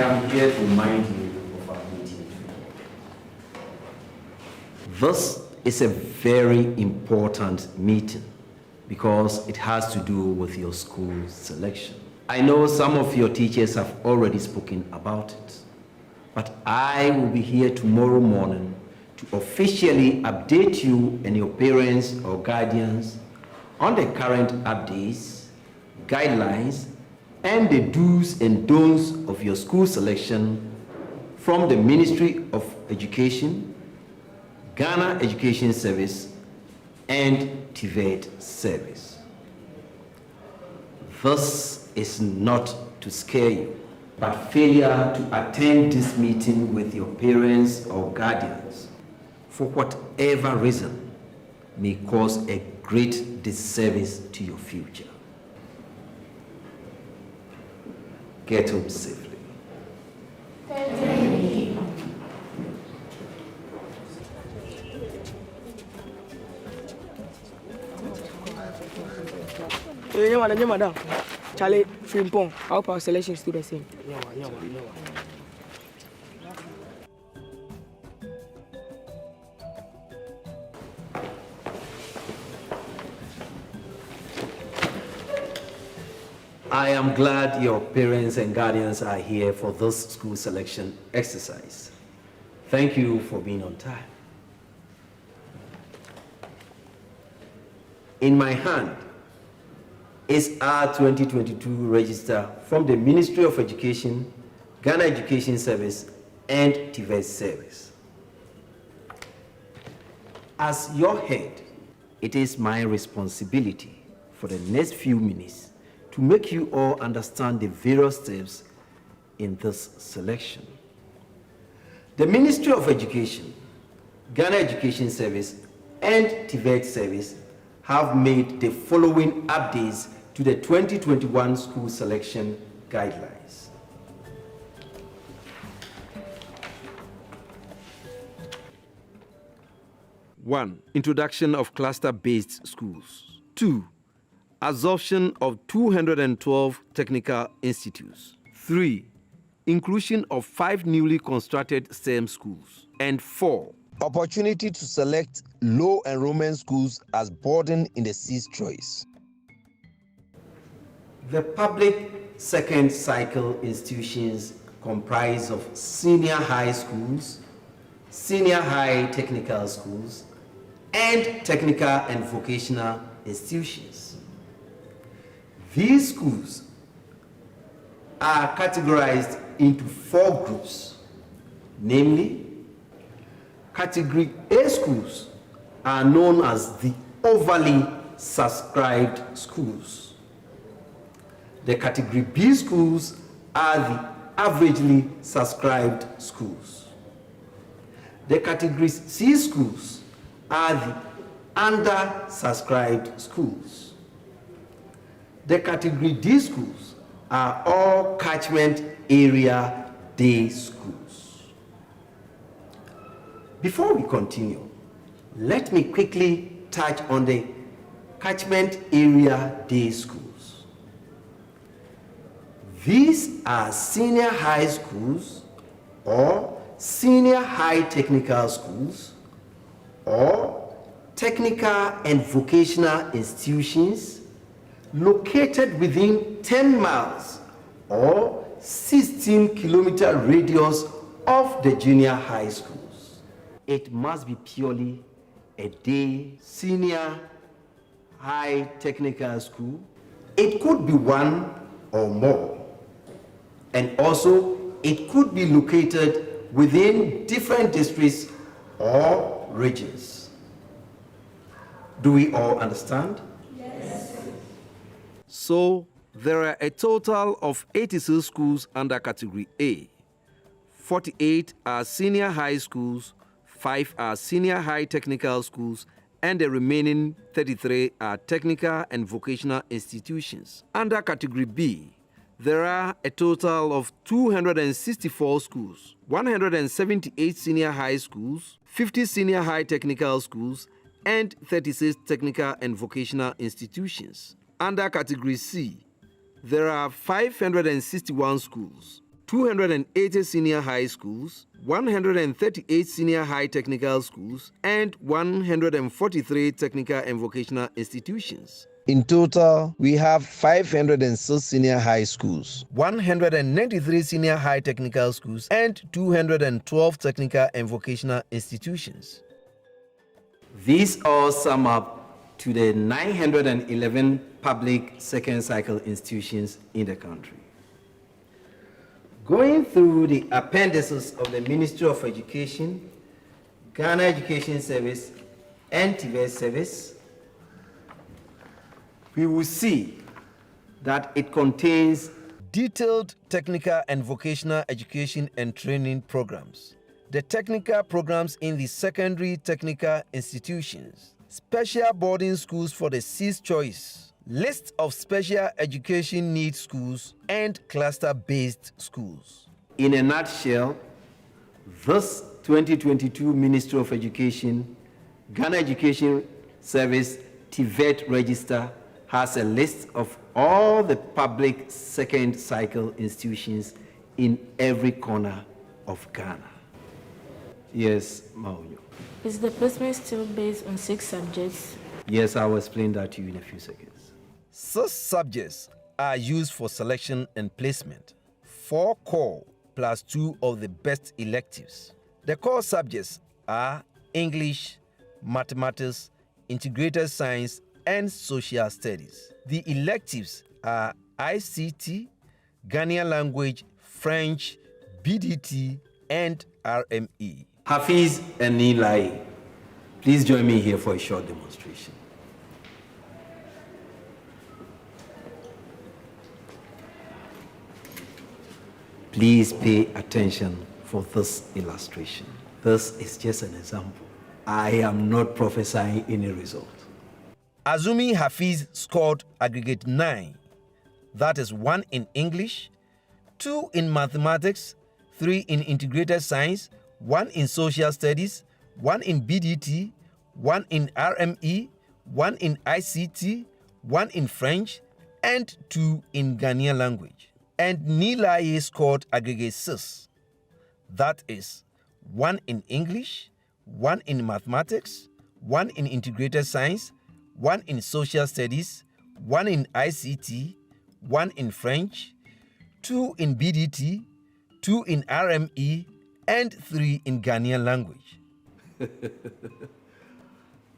am here to remind you of our meeting. This is a very important meeting because it has to do with your school selection. I know some of your teachers have already spoken about it, but I will be here tomorrow morning to officially update you and your parents or guardians on the current updates, guidelines, and the do's and don'ts of your school selection from the Ministry of Education, Ghana Education Service, and TVET Service. This is not to scare you, but failure to attend this meeting with your parents or guardians, for whatever reason, may cause a great disservice to your future. Get home safely. Madam. Charlie, Frimpong, how our selection is still the same. I am glad your parents and guardians are here for this school selection exercise. Thank you for being on time. In my hand is our 2022 register from the Ministry of Education, Ghana Education Service, and TVET Service. As your head, it is my responsibility for the next few minutes to make you all understand the various steps in this selection. The Ministry of Education, Ghana Education Service, and TVET Service have made the following updates to the 2021 school selection guidelines. One, introduction of cluster-based schools. 2, absorption of 212 technical institutes. 3, inclusion of 5 newly constructed STEM schools. And 4, opportunity to select low enrollment schools as boarding in the sixth choice. The public second cycle institutions comprise of senior high schools, senior high technical schools, and technical and vocational institutions. These schools are categorized into 4 groups, namely, Category A schools are known as the overly subscribed schools. The Category B schools are the averagely subscribed schools. The Category C schools are the under-subscribed schools. The Category D schools are all catchment area day schools. Before we continue, let me quickly touch on the catchment area day schools. These are senior high schools or senior high technical schools or technical and vocational institutions located within 10 miles or 16-kilometer radius of the junior high schools. It must be purely a day senior high technical school. It could be one or more. And also, it could be located within different districts or regions. Do we all understand? Yes. So, there are a total of 86 schools under Category A. 48 are senior high schools, 5 are senior high technical schools, and the remaining 33 are technical and vocational institutions. Under Category B, there are a total of 264 schools, 178 senior high schools, 50 senior high technical schools, and 36 technical and vocational institutions. Under Category C, there are 561 schools, 280 senior high schools, 138 senior high technical schools, and 143 technical and vocational institutions. In total, we have 506 senior high schools, 193 senior high technical schools, and 212 technical and vocational institutions. These all sum up to the 911 public second cycle institutions in the country. Going through the appendices of the Ministry of Education, Ghana Education Service, and TVET Service, we will see that it contains Detailed technical and vocational education and training programs, the technical programs in the secondary technical institutions, special boarding schools for the sixth choice, list of special education needs schools, and cluster-based schools. In a nutshell, this 2022 Ministry of Education, Ghana Education Service TVET Register has a list of all the public second cycle institutions in every corner of Ghana. Yes, Maunyo. Is the placement still based on 6 subjects? Yes, I will explain that to you in a few seconds. 6 subjects are used for selection and placement. 4 core plus 2 of the best electives. The core subjects are English, mathematics, integrated science, and social studies. The electives are ICT, Ghanaian language, French, BDT, and RME. Hafiz and Nilai, please join me here for a short demonstration. Please pay attention for this illustration. This is just an example. I am not prophesying any result. Azumi Hafiz scored aggregate 9. That is 1 in English, 2 in mathematics, 3 in integrated science, 1 in social studies, 1 in BDT, 1 in RME, 1 in ICT, 1 in French, and 2 in Ghanaian language. And Nilaye scored aggregate 6. That is 1 in English, 1 in mathematics, 1 in integrated science, 1 in social studies, 1 in ICT, 1 in French, 2 in BDT, 2 in RME, and 3 in Ghanaian language.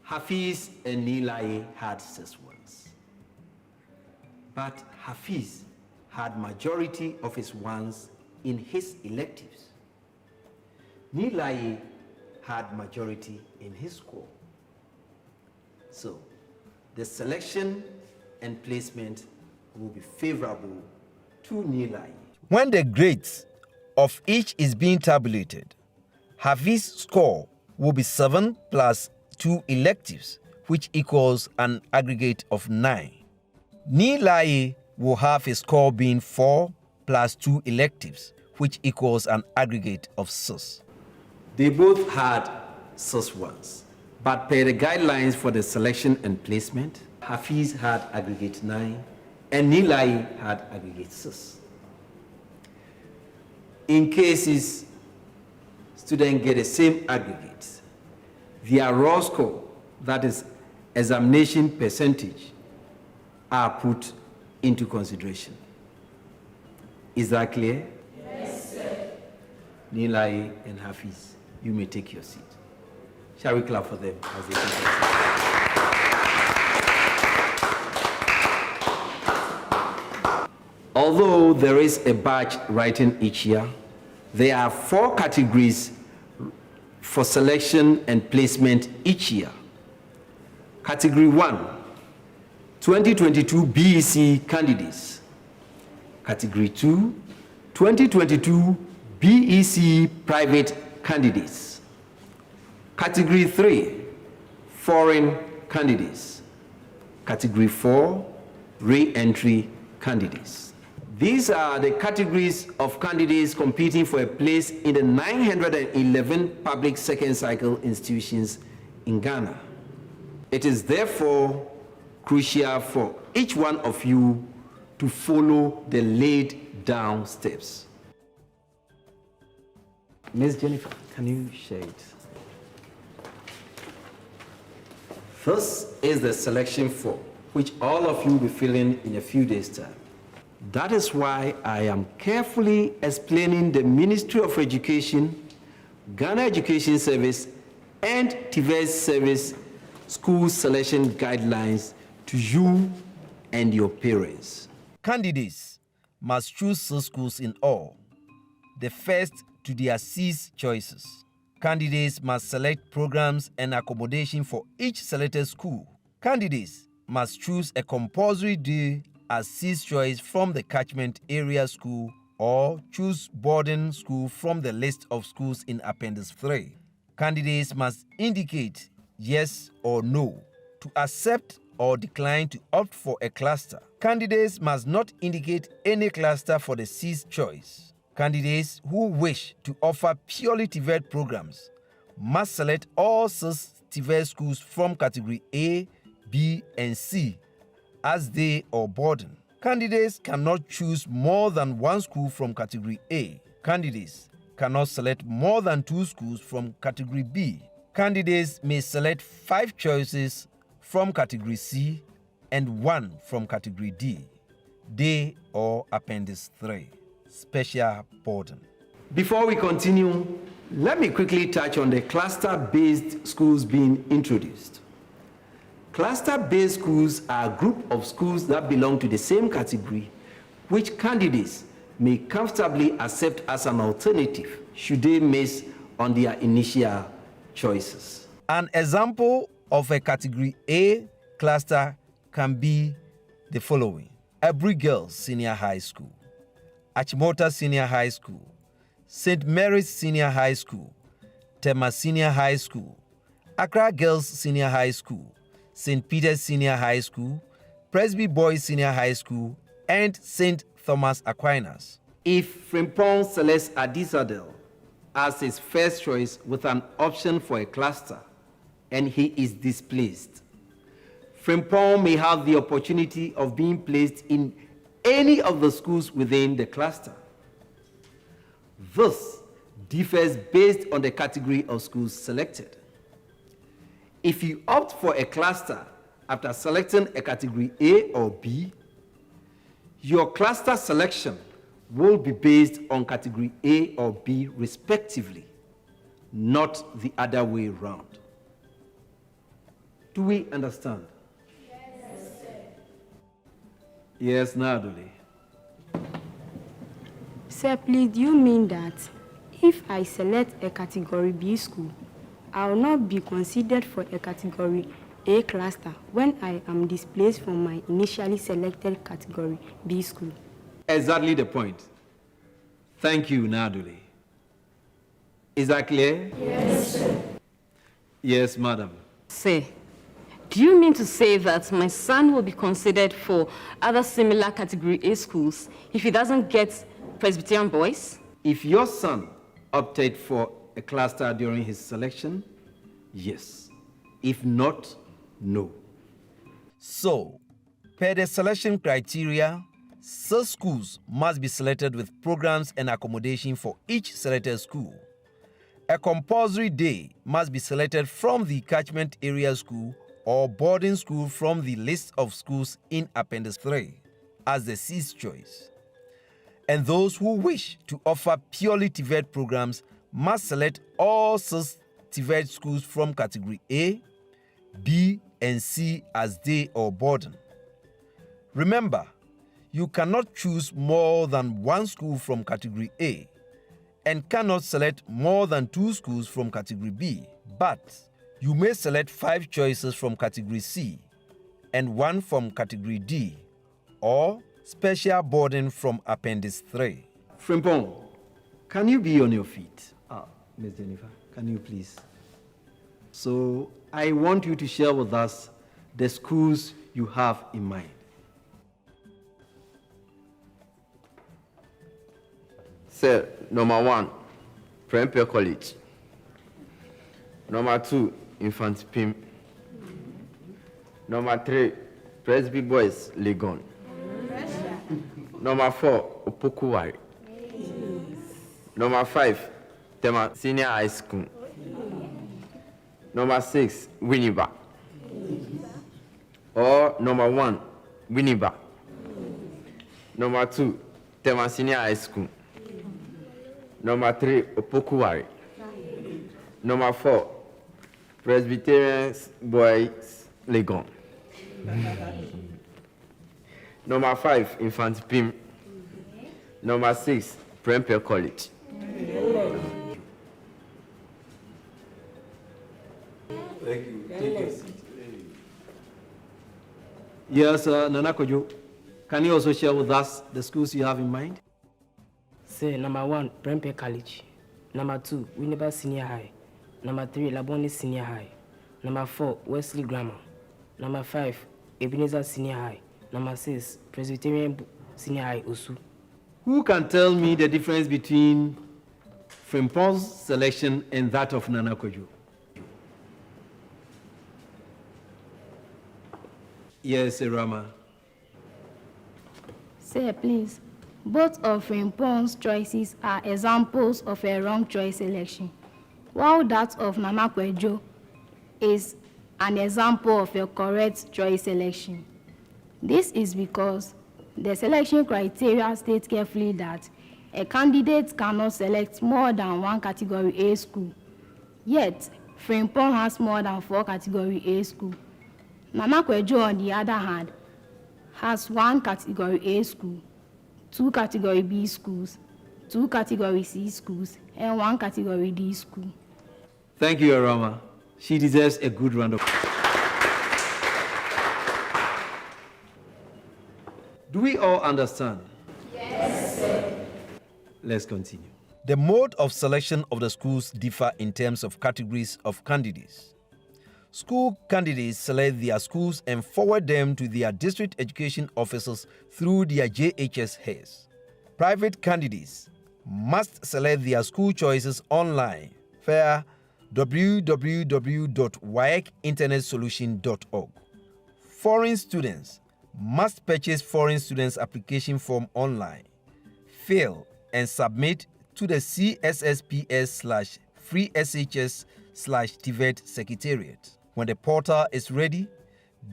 Hafiz and Nilai had 6 ones. But Hafiz had majority of his ones in his electives. Nilai had majority in his core. So, the selection and placement will be favorable to Nilai. When the grades of each is being tabulated, Hafiz's score will be 7 plus 2 electives, which equals an aggregate of 9. Nilai will have his score being 4 plus 2 electives, which equals an aggregate of 6. They both had 6 ones, but per the guidelines for the selection and placement, Hafiz had aggregate 9 and Nilai had aggregate 6. In cases students get the same aggregate, their raw score, that is examination percentage, are put into consideration. Is that clear? Yes, sir. Nilai and Hafiz, you may take your seat. Shall we clap for them as they take their seat? Although there is a badge writing each year, there are 4 categories for selection and placement each year. Category 1, 2022 BECE candidates. Category 2, 2022 BECE private candidates. Category 3, foreign candidates. Category 4, re-entry candidates. These are the categories of candidates competing for a place in the 911 public second cycle institutions in Ghana. It is therefore crucial for each one of you to follow the laid down steps. Miss Jennifer, can you share it? This is the selection form, which all of you will be filling in a few days' time. That is why I am carefully explaining the Ministry of Education, Ghana Education Service, and TVET Service school selection guidelines to you and your parents. Candidates must choose 6 schools in all, the first to their 6 choices. Candidates must select programs and accommodation for each selected school. Candidates must choose a compulsory day as 6th choice from the catchment area school or choose boarding school from the list of schools in Appendix 3. Candidates must indicate yes or no to accept or decline to opt for a cluster. Candidates must not indicate any cluster for the 6th choice. Candidates who wish to offer purely TVET programs must select all 6 TVET schools from category A, B, and C as day or boarding. Candidates cannot choose more than 1 school from category A. Candidates cannot select more than 2 schools from category B. Candidates may select 5 choices from category C and 1 from category D, day or appendix 3, special boarding. Before we continue, let me quickly touch on the cluster-based schools being introduced. Cluster-based schools are a group of schools that belong to the same category, which candidates may comfortably accept as an alternative should they miss on their initial choices. An example of a category A cluster can be the following: Ebri Girls Senior High School, Achimota Senior High School, St. Mary's Senior High School, Tema Senior High School, Accra Girls Senior High School, St. Peter's Senior High School, Presby Boys Senior High School, and St. Thomas Aquinas. If Frimpong selects Adisadel as his first choice with an option for a cluster, and he is displeased, Frimpong may have the opportunity of being placed in any of the schools within the cluster. This differs based on the category of schools selected. If you opt for a cluster after selecting a category A or B, your cluster selection will be based on category A or B respectively, not the other way around. Do we understand? Yes, sir. Yes, Naduli. Sir, please, do you mean that if I select a category B school, I will not be considered for a category A cluster when I am displaced from my initially selected category B school? Exactly the point. Thank you, Naduli. Is that clear? Yes, sir. Yes, madam. Sir, do you mean to say that my son will be considered for other similar category A schools if he doesn't get Presbyterian Boys? If your son opted for a cluster during his selection, yes. If not, no. So, per the selection criteria, 6 schools must be selected with programs and accommodation for each selected school. A compulsory day must be selected from the catchment area school or boarding school from the list of schools in Appendix 3 as the 6th choice. And those who wish to offer purely TVET programs must select all 6 TVET schools from category A, B, and C as day or boarding. Remember, you cannot choose more than 1 school from category A and cannot select more than 2 schools from category B, but you may select 5 choices from category C and 1 from category D, or special boarding from Appendix 3. Frimpong, can you be on your feet? Ms. Jennifer, can you please? So I want you to share with us the schools you have in mind. Sir, number 1, Prempeh College. Number 2, Infant Pim. Number 3, Presby Boys, Legon. Number 4, Opokuwari. Number 5, Tema Senior High School. Number 6, Winneba. Or number 1, Winneba. Number 2, Tema Senior High School. Number 3, Opokuwari. Number 4, Presbyterian Boys Legon. Number 5, Infant Pim. Number 6, Prempeh College. Thank you. Take your seat. Yes, Nana Kojo, can you also share with us the schools you have in mind? Say, number 1, Prempeh College. Number 2, Winneba Senior High. Number 3, Labone Senior High. Number 4, Wesley Grammar. Number 5, Ebenezer Senior High. Number 6, Presbyterian Senior High, Osu. Who can tell me the difference between Frimpong's selection and that of Nana Kojo? Yes, Rama. Sir, please. Both of Frimpong's choices are examples of a wrong choice selection, while that of Nana Kojo is an example of a correct choice selection. This is because the selection criteria states carefully that a candidate cannot select more than one Category A school. Yet, Frimpong has more than 4 Category A schools. Nana Kojo, on the other hand, has 1 Category A school, 2 Category B schools, 2 Category C schools, and 1 Category D school. Thank you, Rama. She deserves a good round of Do we all understand? Yes, sir. Let's continue. The mode of selection of the schools differ in terms of categories of candidates. School candidates select their schools and forward them to their district education officers through their JHS heads. Private candidates must select their school choices online via www.waecinternetsolution.org. Foreign students must purchase foreign students application form online, fill and submit to the CSSPS/FreeSHS/TVET Secretariat. When the portal is ready,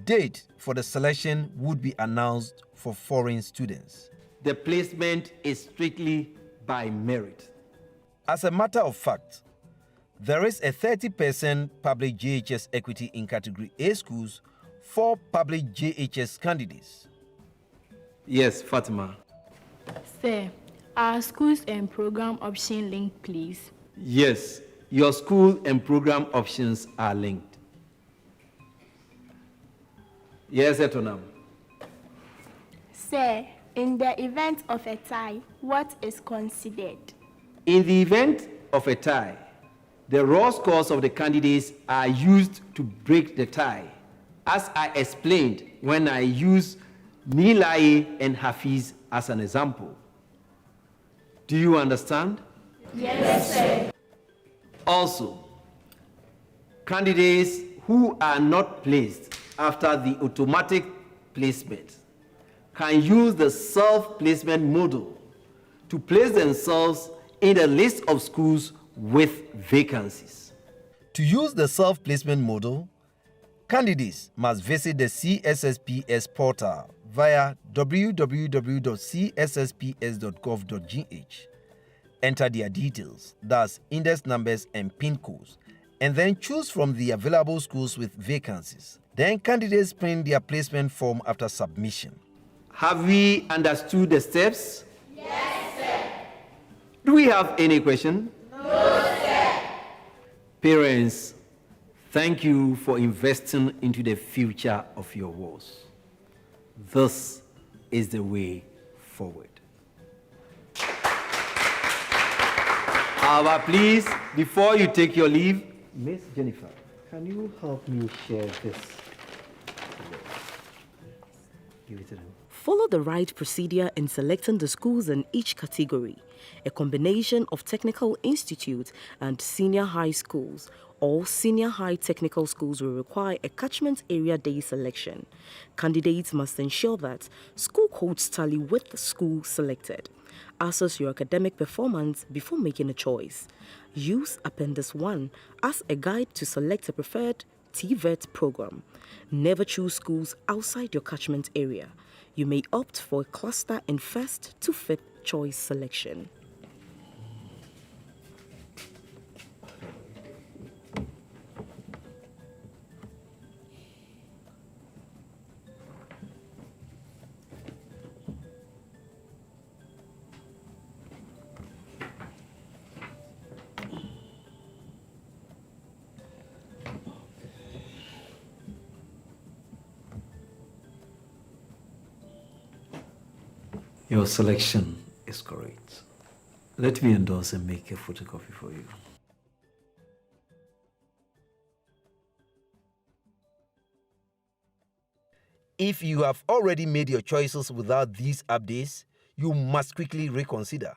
date for the selection would be announced for foreign students. The placement is strictly by merit. As a matter of fact, there is a 30% public JHS equity in Category A schools for public JHS candidates. Yes, Fatima. Sir, our schools and program option link, please. Yes, your school and program options are linked. Yes, Etonam. Sir, in the event of a tie, what is considered? In the event of a tie, the raw scores of the candidates are used to break the tie, as I explained when I used Nilaye and Hafiz as an example. Do you understand? Yes, sir. Also, candidates who are not placed after the automatic placement can use the self-placement model to place themselves in the list of schools with vacancies. To use the self-placement model, candidates must visit the CSSPS portal via www.csSPS.gov.gh, enter their details, that's index numbers and PIN codes, and then choose from the available schools with vacancies. Then candidates print their placement form after submission. Have we understood the steps? Yes, sir. Do we have any question? No, sir. Parents, thank you for investing into the future of your wards. This is the way forward. However, please, before you take your leave, Miss Jennifer, can you help me share this? Give it to them. Follow the right procedure in selecting the schools in each category. A combination of technical institutes and senior high schools or senior high technical schools will require a catchment area day selection. Candidates must ensure that school codes tally with the school selected. Assess your academic performance before making a choice. Use Appendix 1 as a guide to select a preferred TVET program. Never choose schools outside your catchment area. You may opt for a cluster in first to fifth choice selection. Your selection is correct. Let me endorse and make a photocopy for you. If you have already made your choices without these updates, you must quickly reconsider.